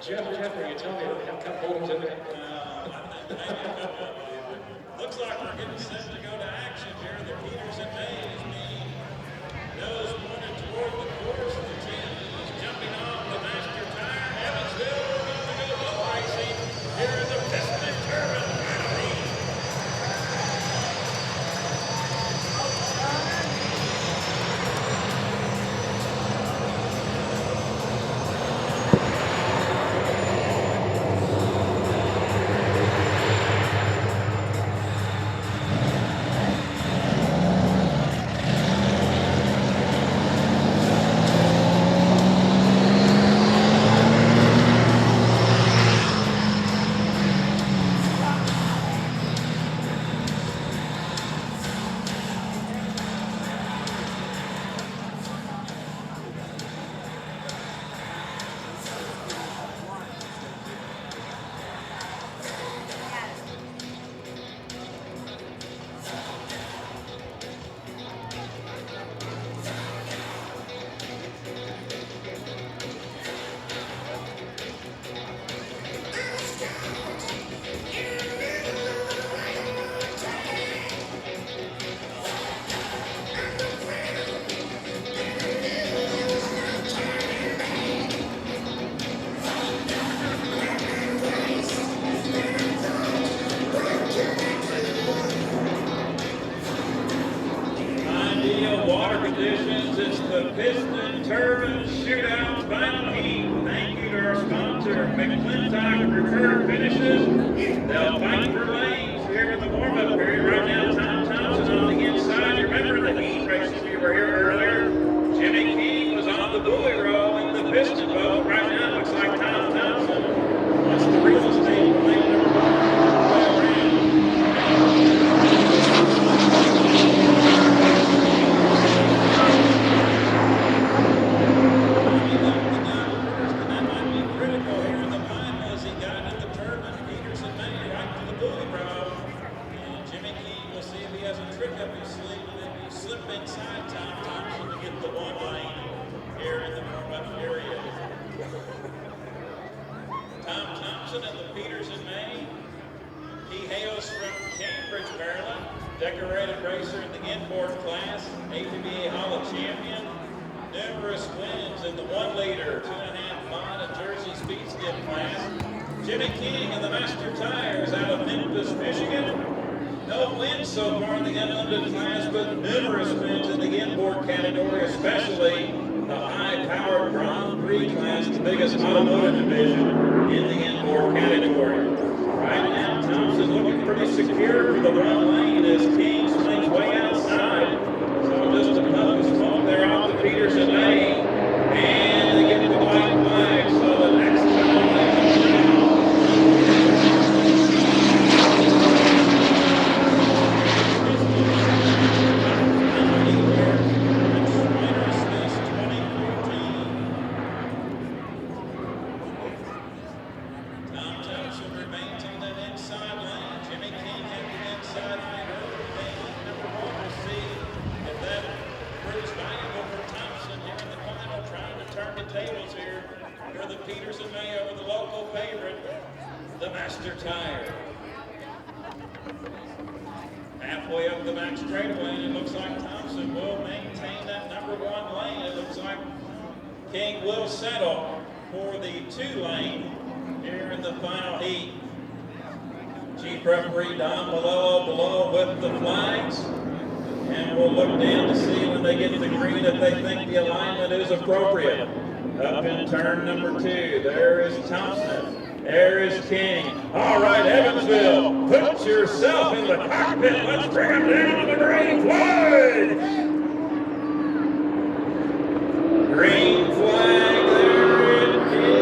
Jeff, are you telling me we have a couple holes in there? Looks like we're getting set to go to action here. The Peters and May is being nose pointed toward the course. The team is jumping off the master tire. Evansville, we're going to go low racing here in the Piston and Turbine final heat. Water conditions, it's the Piston Turbine Shootout Final Heat. Thank you to our sponsor, McClintock Preferred Finishes. They'll fight for lanes here in the warm-up period. Right now, Tom Thompson on the inside. You remember the heat races we were here earlier? Jimmy King was on the buoy row in the piston boat. Right now, it looks like Tom Thompson wants the real estate lane number 1 all the way around. Inside Tom Thompson to get the one lane here in the warm-up area. Tom Thompson and the Peters and May. He hails from Cambridge, Maryland. Decorated racer in the inboard class, APBA Hall of Champion. Numerous wins in the 1 liter, 2.5 mod and Jersey speed skip class. Jimmy King and the Master Tires out of Memphis, Michigan. No wins so far in the unlimited class, but numerous wins in the inboard category, especially the high-powered Grand Prix class, the biggest automotive division in the inboard category. Right now, Thompson looking pretty secure for the one lane as King swings way outside. So just a puff of smoke there off the Peters and May, and they get the white flag. So the next time they come down. Tables here for the Peters and May over the local favorite, the Master Tire. Halfway up the back straightaway, and it looks like Thompson will maintain that number 1 lane. It looks like King will settle for the 2 lane here in the final heat. Chief referee Don Malillo below with the flags. And we'll look down to see when they get the green if they think the alignment is appropriate. Up in turn number 2, there is Thompson, there is King. All right, Evansville, put yourself in the cockpit. Let's bring them down to the green flag. Green flag, there it is.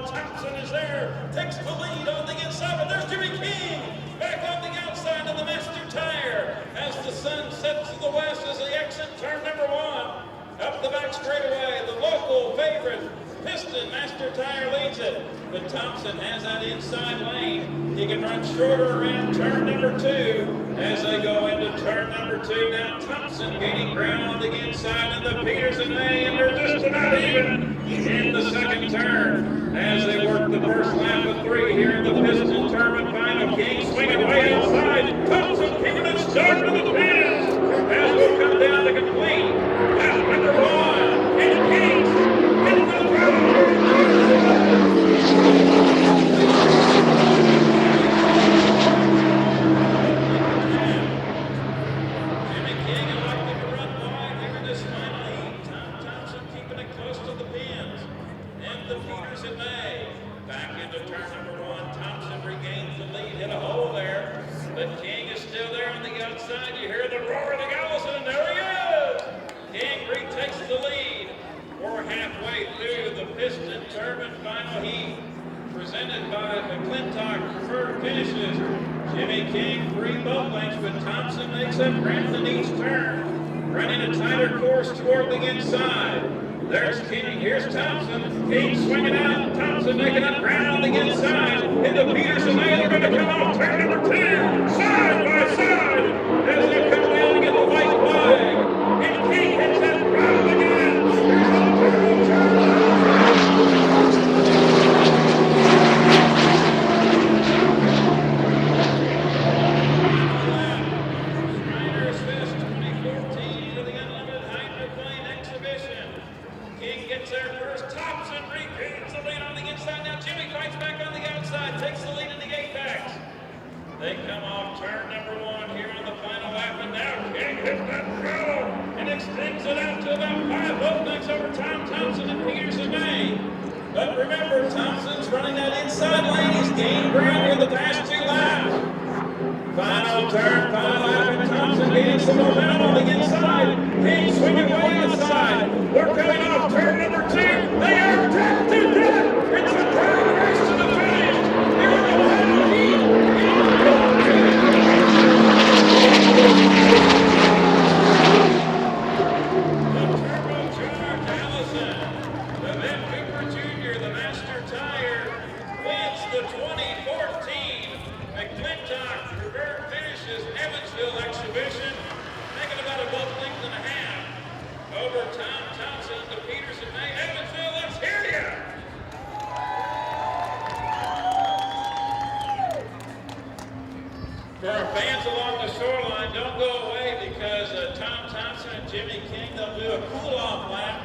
Thompson is there, takes the lead on the inside, but there's Jimmy King back on the outside of the Master Tire as the sun sets to the west as they exit turn number 1. Up the back straightaway, the local favorite, Piston, Master Tire leads it. But Thompson has that inside lane. He can run shorter around turn number 2 as they go into turn number 2. Now Thompson gaining ground on the inside, and the Peters and May, and they're just about even in the second turn as they work the first lap of 3 here in the Piston Turbine final. King swinging way outside. Thompson keeping it sharp to the pins as we'll come down to complete lap number 1. And King in the throttle. Jimmy King elected to run wide here in this final heat. Thompson keeping it close to the pins. And the Peters and May back into turn number 1. Thompson regains the lead, hit a hole there, but King is still there on the outside. You hear the roar of the Allison, and there he is! King retakes the lead. We're halfway through the Piston Turbine final heat, presented by McClintock Preferred Finishes. Jimmy King 3 boat lengths, but Thompson makes up ground in each turn, running a tighter course toward the inside. There's King, here's Thompson. King swinging out, Thompson making up ground on the inside. And the Peters and May are going to come off turn number 2, side by side, as they come down to get the white flag. And King hits that throttle again. Here's the Shrinersfest 2014 for the Unlimited Hydroplane Exhibition. King gets there first. Thompson regains the lead on the inside. Now Jimmy fights back on the outside, takes the lead in the apex. They come off turn number 1 here on the final lap, and now King hits that throttle and extends it out to about 5 boat lengths over Thompson and Peters and May. But remember, Thompson's running that inside lane. He's gained ground here the past 2 laps. Final turn, final lap, and Thompson gains some momentum on the inside. King swinging way outside. We're coming off turn number 2. They are dead to death. It's a tight race to the finish. Here in the final heat. The turbocharged Allison, the Van Cooper Jr., the Master Tire, wins the 2014 McClintock Preferred Finishes Evansville exhibition, making about a boat length and a half over Thompson, the Peters and May. Evansville, let's hear ya! For our fans along the shoreline, don't go away because Tom Thompson and Jimmy King, they'll do a cool-off lap.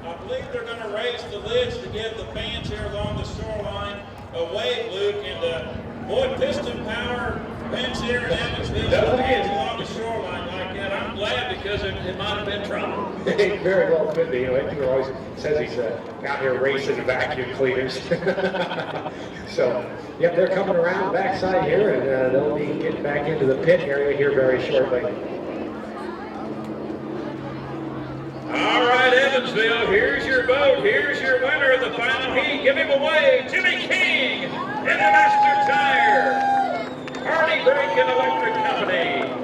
I believe they're going to raise the lids to give the fans here along the shoreline a wave, Luke, and boy, Piston Power wins here in Evansville. So fans along the shoreline like that, I'm glad because it might have been trouble. It very well could be. You know, Andrew always says he's out here racing vacuum cleaners. So, yep, they're coming around the backside here, and they'll be getting back into the pit area here very shortly. All right, Evansville, here's your boat. Here's your winner of the final heat. Give him a wave. Jimmy King in the Master Tire. Hardy Brake and Electric Company.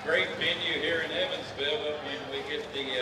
Great venue here in Evansville, but when we get the